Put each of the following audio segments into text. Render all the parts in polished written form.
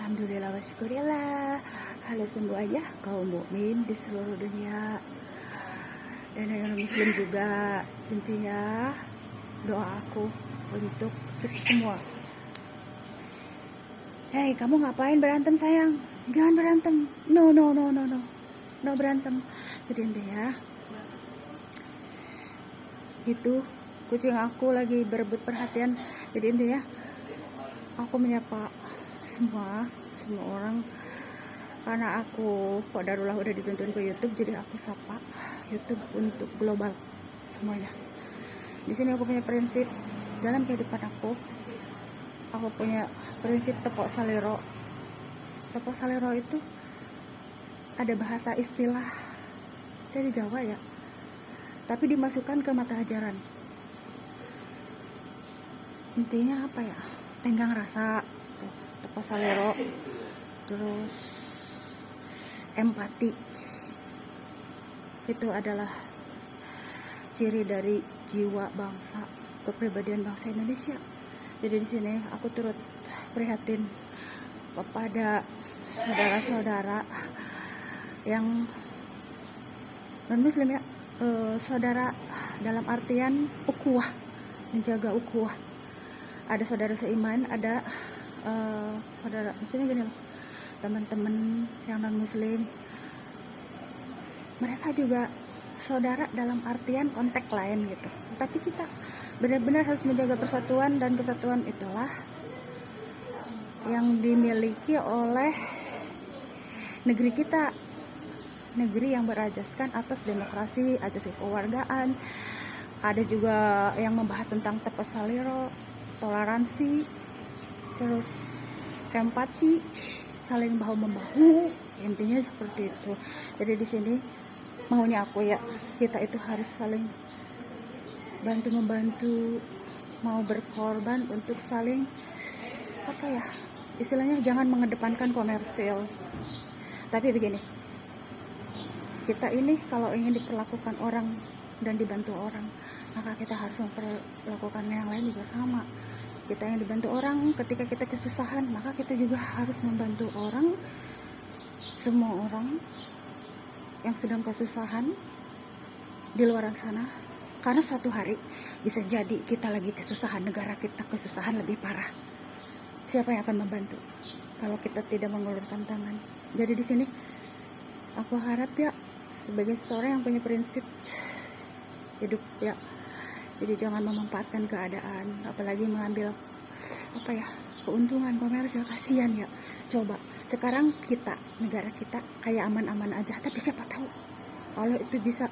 Alhamdulillah wa syukurillah. Halo semuanya kaum mukmin di seluruh dunia dan yang muslim juga. Intinya doa aku untuk kita semua. Hei, kamu ngapain berantem sayang? Jangan berantem. No berantem. Jadi intinya itu kucing aku lagi berebut perhatian. Jadi intinya aku menyapa semua orang karena aku qadarullah udah dituntun ke YouTube, jadi aku sapa YouTube untuk global semuanya. Di sini aku punya prinsip dalam kehidupan aku punya prinsip tepok salero. Tepok salero itu ada bahasa istilah dari Jawa ya, tapi dimasukkan ke mata ajaran. Intinya apa ya? Tenggang rasa, tepok salero, terus empati. Itu adalah ciri dari jiwa bangsa, kepribadian bangsa Indonesia. Jadi di sini aku turut prihatin kepada saudara-saudara yang non muslim ya, saudara dalam artian ukhuwah, menjaga ukhuwah. Ada saudara seiman, ada saudara maksudnya gini loh, teman-teman yang non muslim, mereka juga saudara dalam artian konteks lain gitu. Tapi kita benar-benar harus menjaga persatuan, dan kesatuan itulah yang dimiliki oleh negeri kita, negeri yang berajaskan atas demokrasi, ajas kekeluargaan. Ada juga yang membahas tentang tepok salero, toleransi, terus empati, saling bahu membahu. Intinya seperti itu. Jadi di sini maunya aku ya, kita itu harus saling bantu membantu, mau berkorban untuk saling apa ya, istilahnya jangan mengedepankan komersil. Tapi begini, kita ini kalau ingin diperlakukan orang dan dibantu orang, maka kita harus memperlakukan yang lain juga sama. Kita yang dibantu orang, ketika kita kesusahan, maka kita juga harus membantu orang, semua orang yang sedang kesusahan di luar sana. Karena suatu hari bisa jadi kita lagi kesusahan, negara kita kesusahan lebih parah. Siapa yang akan membantu kalau kita tidak mengulurkan tangan? Jadi di sini aku harap ya, sebagai seorang yang punya prinsip hidup ya, jadi jangan memanfaatkan keadaan, apalagi mengambil apa ya, keuntungan komersial. Kasihan ya. Coba sekarang kita, negara kita kayak aman-aman aja, tapi siapa tahu kalau itu bisa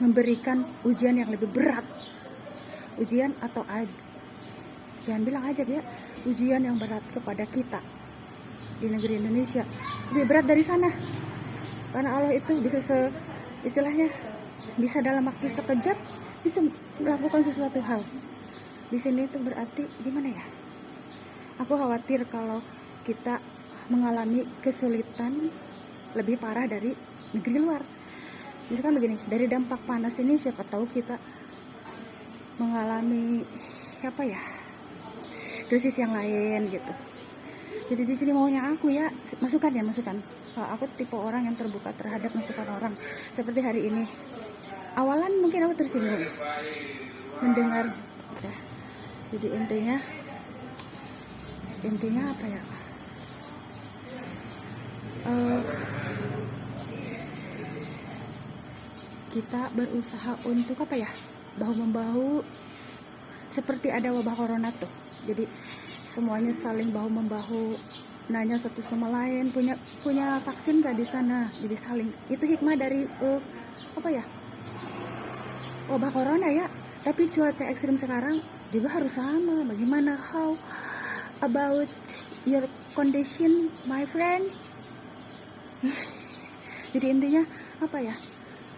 memberikan ujian yang lebih berat, ujian atau jangan bilang aja ya, ujian yang berat kepada kita di negeri Indonesia, lebih berat dari sana. Karena Allah itu bisa istilahnya bisa dalam waktu sekejap bisa melakukan sesuatu hal. Di sini itu berarti gimana ya? Aku khawatir kalau kita mengalami kesulitan lebih parah dari negeri luar. Misalkan begini, dari dampak panas ini siapa tahu kita mengalami apa ya, krisis yang lain gitu. Jadi di sini maunya aku ya, masukan. Aku tipe orang yang terbuka terhadap masukan orang. Seperti hari ini, awalan mungkin aku tersinggung mendengar udah. Jadi intinya apa ya, kita berusaha untuk apa ya, bahu membahu seperti ada wabah corona tuh. Jadi semuanya saling bahu membahu, nanya satu sama lain, punya vaksin gak di sana. Jadi saling, itu hikmah dari apa ya, wabah corona ya. Tapi cuaca ekstrim sekarang juga harus sama. Bagaimana? How about your condition, my friend? Jadi intinya apa ya?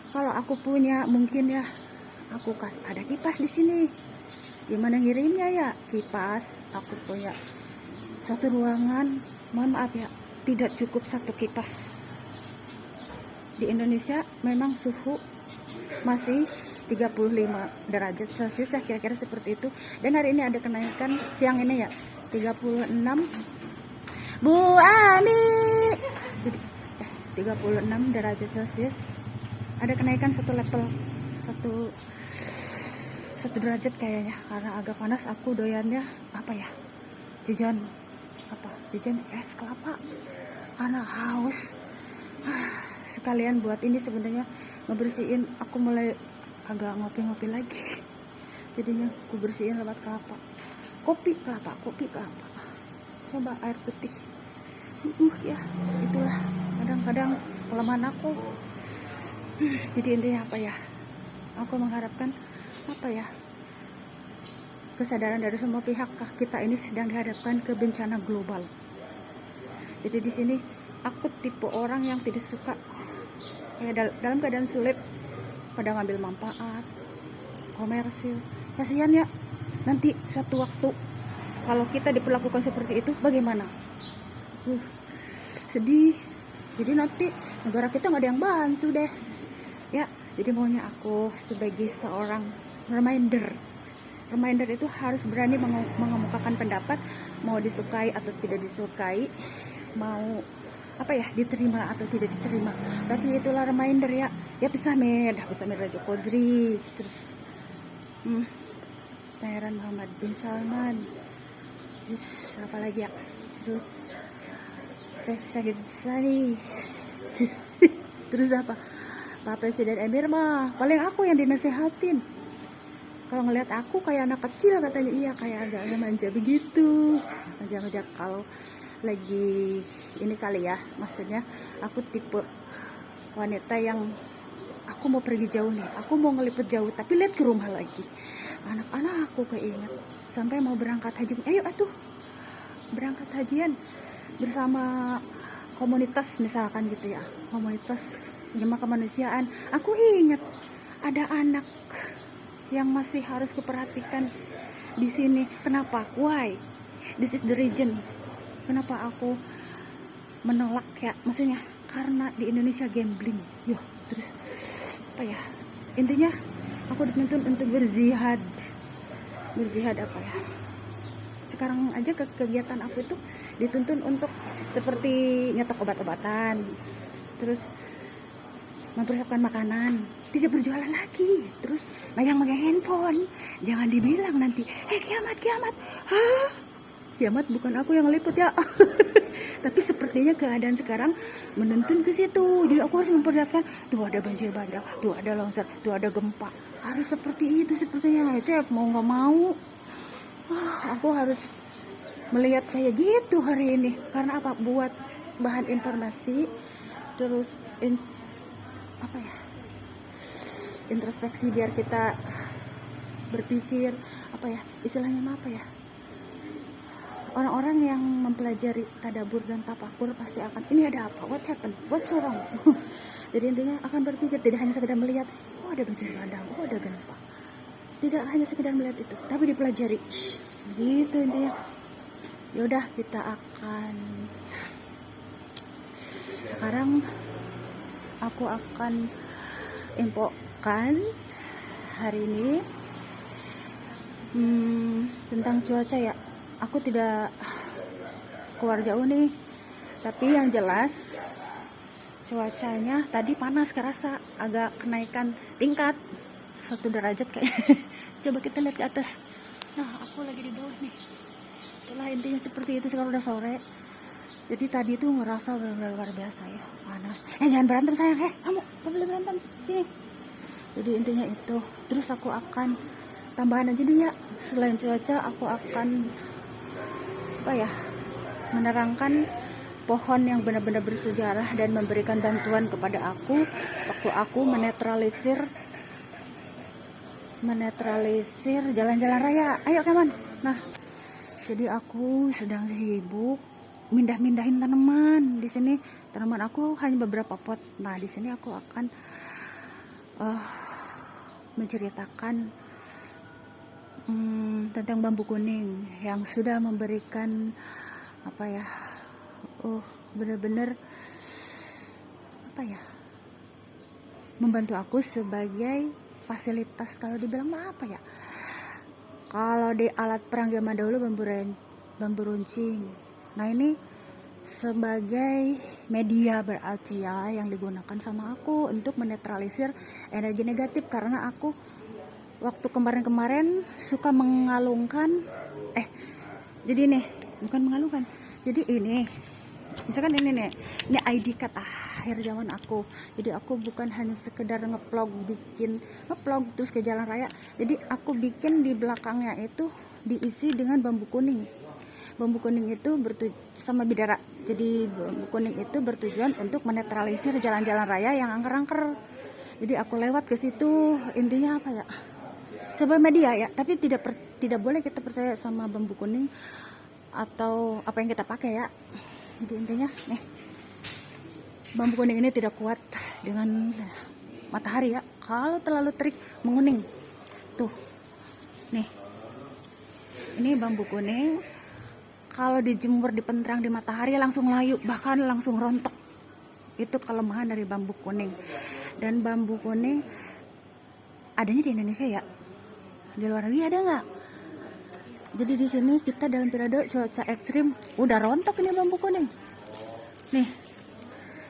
Kalau aku punya, mungkin ya, aku ada kipas di sini. Gimana ngirimnya ya? Kipas. Aku punya satu ruangan. Mohon maaf ya, tidak cukup satu kipas. Di Indonesia memang suhu masih 35 derajat Celcius ya, kira-kira seperti itu. Dan hari ini ada kenaikan siang ini ya, 36 Bu Ami. Jadi 36 derajat Celcius. Ada kenaikan satu level, satu derajat kayaknya, karena agak panas. Aku doyannya apa ya, jajan es kelapa karena haus. Sekalian buat ini sebenarnya ngebersihin, aku mulai agak ngopi-ngopi lagi. Jadinya aku bersihin lewat kopi kelapa. Coba air putih. Ya itulah kadang-kadang kelemahan aku. Jadi intinya apa ya, aku mengharapkan apa ya, kesadaran dari semua pihak. Kita ini sedang dihadapkan ke bencana global. Jadi di sini aku tipe orang yang tidak suka kayak dalam keadaan sulit pada ngambil manfaat komersil. Kasihan ya, nanti suatu waktu kalau kita diperlakukan seperti itu bagaimana? Sedih. Jadi nanti negara kita nggak ada yang bantu deh ya. Jadi maunya aku sebagai seorang reminder itu harus berani mengemukakan pendapat, mau disukai atau tidak disukai, mau apa ya, diterima atau tidak diterima, tapi itulah reminder ya bisa Raja Kodri, terus Pangeran Muhammad bin Salman, terus apa lagi ya, terus Syahid Sani, terus apa, Pak Presiden Emir mah paling aku yang dinasehatin. Kalau ngeliat aku kayak anak kecil katanya, iya kayak agak manja begitu, manja kalau lagi ini kali ya, maksudnya aku tipe wanita yang aku mau pergi jauh nih, aku mau ngeliput jauh tapi lihat ke rumah lagi, anak-anak aku keinget sampai mau berangkat haji. Ayo atuh berangkat hajian bersama komunitas misalkan gitu ya, komunitas jemaah kemanusiaan. Aku ingat ada anak yang masih harus kuperhatikan di sini. Kenapa? Why? This is the reason. Kenapa aku menolak ya? Maksudnya karena di Indonesia gambling. Terus apa ya? Intinya aku dituntun untuk berzihad apa ya? Sekarang aja kegiatan aku itu dituntun untuk seperti nyetok obat-obatan, terus mempersiapkan makanan, tidak berjualan lagi, terus megang handphone. Jangan dibilang nanti kiamat. Kiamat bukan aku yang ngeliput ya. Tapi sepertinya keadaan sekarang menuntun ke situ. Jadi aku harus memperlihatkan, tuh ada banjir bandang, tuh ada longsor, tuh ada gempa. Harus seperti itu sepertinya. Cep, mau nggak mau, aku harus melihat kayak gitu hari ini. Karena apa? Buat bahan informasi, terus introspeksi, biar kita berpikir apa ya, istilahnya apa ya, orang-orang yang mempelajari tadabbur dan tafakur pasti akan, ini ada apa, what happened, what's wrong. Jadi intinya akan berpikir, tidak hanya sekedar melihat, oh ada banjir bandang, oh ada gempa, tidak hanya sekedar melihat itu, tapi dipelajari gitu intinya. Yaudah, kita akan sekarang aku akan infokan hari ini tentang cuaca ya. Aku tidak keluar jauh nih, tapi yang jelas cuacanya tadi panas, kerasa agak kenaikan tingkat 1 derajat kayak. Coba kita lihat ke atas. Nah, aku lagi di bawah nih. Itulah intinya seperti itu. Sekarang udah sore, jadi tadi tuh ngerasa benar-benar luar biasa ya, panas. Jangan berantem sayang, kamu gak boleh berantem, sini. Jadi intinya itu. Terus aku akan tambahan aja nih ya, selain cuaca aku akan menerangkan pohon yang benar-benar bersejarah dan memberikan bantuan kepada aku waktu aku menetralisir jalan-jalan raya. Ayo kawan. Nah, jadi aku sedang sibuk mindahin tanaman. Di sini tanaman aku hanya beberapa pot. Nah, di sini aku akan menceritakan tentang bambu kuning yang sudah memberikan benar-benar membantu aku sebagai fasilitas. Kalau dibilang apa ya, kalau di alat perang zaman dahulu bambu runcing. Nah, ini sebagai media berarti ya, yang digunakan sama aku untuk menetralisir energi negatif. Karena aku waktu kemarin-kemarin suka mengalungkan jadi nih, bukan mengalungkan, jadi ini misalkan ini nih, ini ID card akhir zaman aku. Jadi aku bukan hanya sekedar bikin ngeplog terus ke jalan raya. Jadi aku bikin di belakangnya itu diisi dengan bambu kuning. Bambu kuning itu sama bidara. Jadi bambu kuning itu bertujuan untuk menetralisir jalan-jalan raya yang angker-angker. Jadi aku lewat ke situ. Intinya apa ya? Coba media ya, tapi tidak boleh kita percaya sama bambu kuning atau apa yang kita pakai ya. Jadi intinya nih, bambu kuning ini tidak kuat dengan matahari ya. Kalau terlalu terik menguning. Tuh. Nih. Ini bambu kuning. Kalau dijemur, dipenterang di matahari langsung layu, bahkan langsung rontok. Itu kelemahan dari bambu kuning. Dan bambu kuning adanya di Indonesia ya. Di luar negeri ada nggak? Jadi di sini kita dalam periode cuaca ekstrim udah rontok ini bambu kuning. Nih.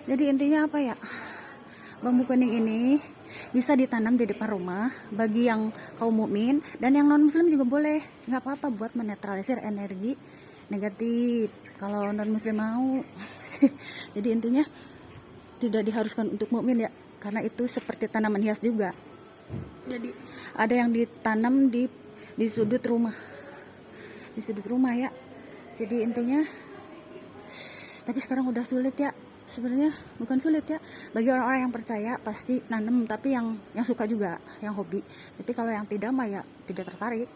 Jadi intinya apa ya? Bambu kuning ini bisa ditanam di depan rumah bagi yang kaum mukmin, dan yang non muslim juga boleh. Nggak apa-apa buat menetralisir energi negatif kalau non muslim mau. Jadi intinya tidak diharuskan untuk mukmin ya, karena itu seperti tanaman hias juga. Jadi ada yang ditanam di sudut rumah, ya. Jadi intinya, tapi sekarang udah sulit ya. Sebenarnya bukan sulit ya, bagi orang-orang yang percaya pasti nanam, tapi yang suka juga, yang hobi. Tapi kalau yang tidak mah ya tidak tertarik.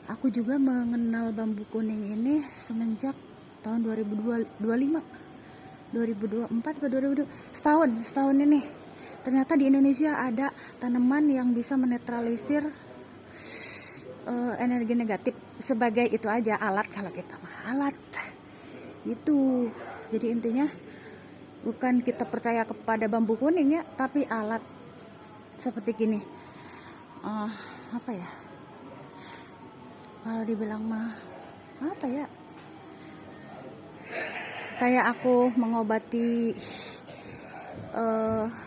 Aku juga mengenal bambu kuning ini semenjak tahun 2024 atau 2020, setahun ini. Ternyata di Indonesia ada tanaman yang bisa menetralisir energi negatif. Sebagai itu aja alat, kalau kita mah alat itu. Jadi intinya bukan kita percaya kepada bambu kuning ya, tapi alat seperti gini. Apa ya, kalau dibilang mah apa ya, kayak aku mengobati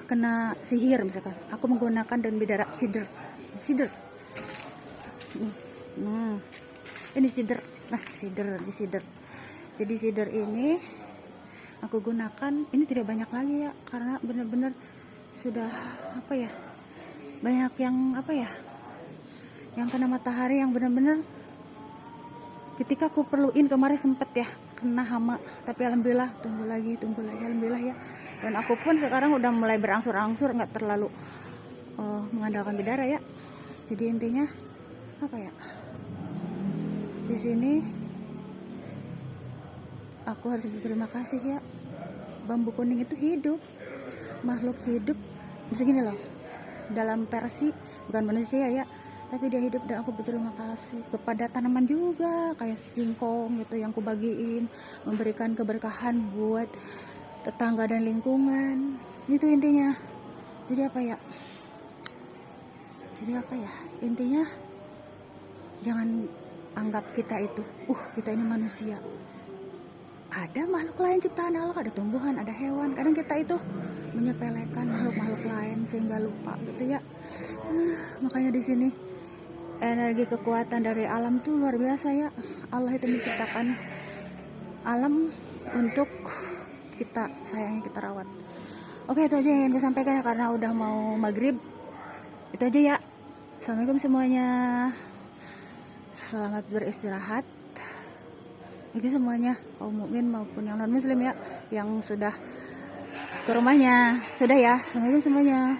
kena sihir misalkan, aku menggunakan daun bidara sider. Ini sider. Sider. Jadi sider ini aku gunakan, ini tidak banyak lagi ya, karena benar-benar sudah banyak yang kena matahari, yang benar-benar ketika aku perluin kemarin sempet ya kena hama, tapi alhamdulillah tunggu lagi alhamdulillah ya. Dan aku pun sekarang udah mulai berangsur-angsur nggak terlalu mengandalkan bidara ya. Jadi intinya di sini aku harus berterima kasih ya, bambu kuning itu hidup, makhluk hidup begini loh, dalam versi bukan manusia ya, tapi dia hidup. Dan aku berterima kasih kepada tanaman juga, kayak singkong gitu yang kubagiin, memberikan keberkahan buat tetangga dan lingkungan. Itu intinya. Jadi intinya jangan anggap kita itu kita ini manusia. Ada makhluk lain ciptaan Allah, ada tumbuhan, ada hewan. Kadang kita itu menyepelekan makhluk-makhluk lain sehingga lupa gitu ya. Makanya di sini energi kekuatan dari alam tuh luar biasa ya. Allah itu menciptakan alam untuk kita sayangi, kita rawat. Oke, itu aja yang ingin gue sampaikan ya, karena udah mau maghrib. Itu aja ya. Assalamualaikum semuanya. Selamat beristirahat bagi semuanya, kaum mukmin maupun yang non muslim ya, yang sudah ke rumahnya. Sudah ya. Assalamualaikum semuanya.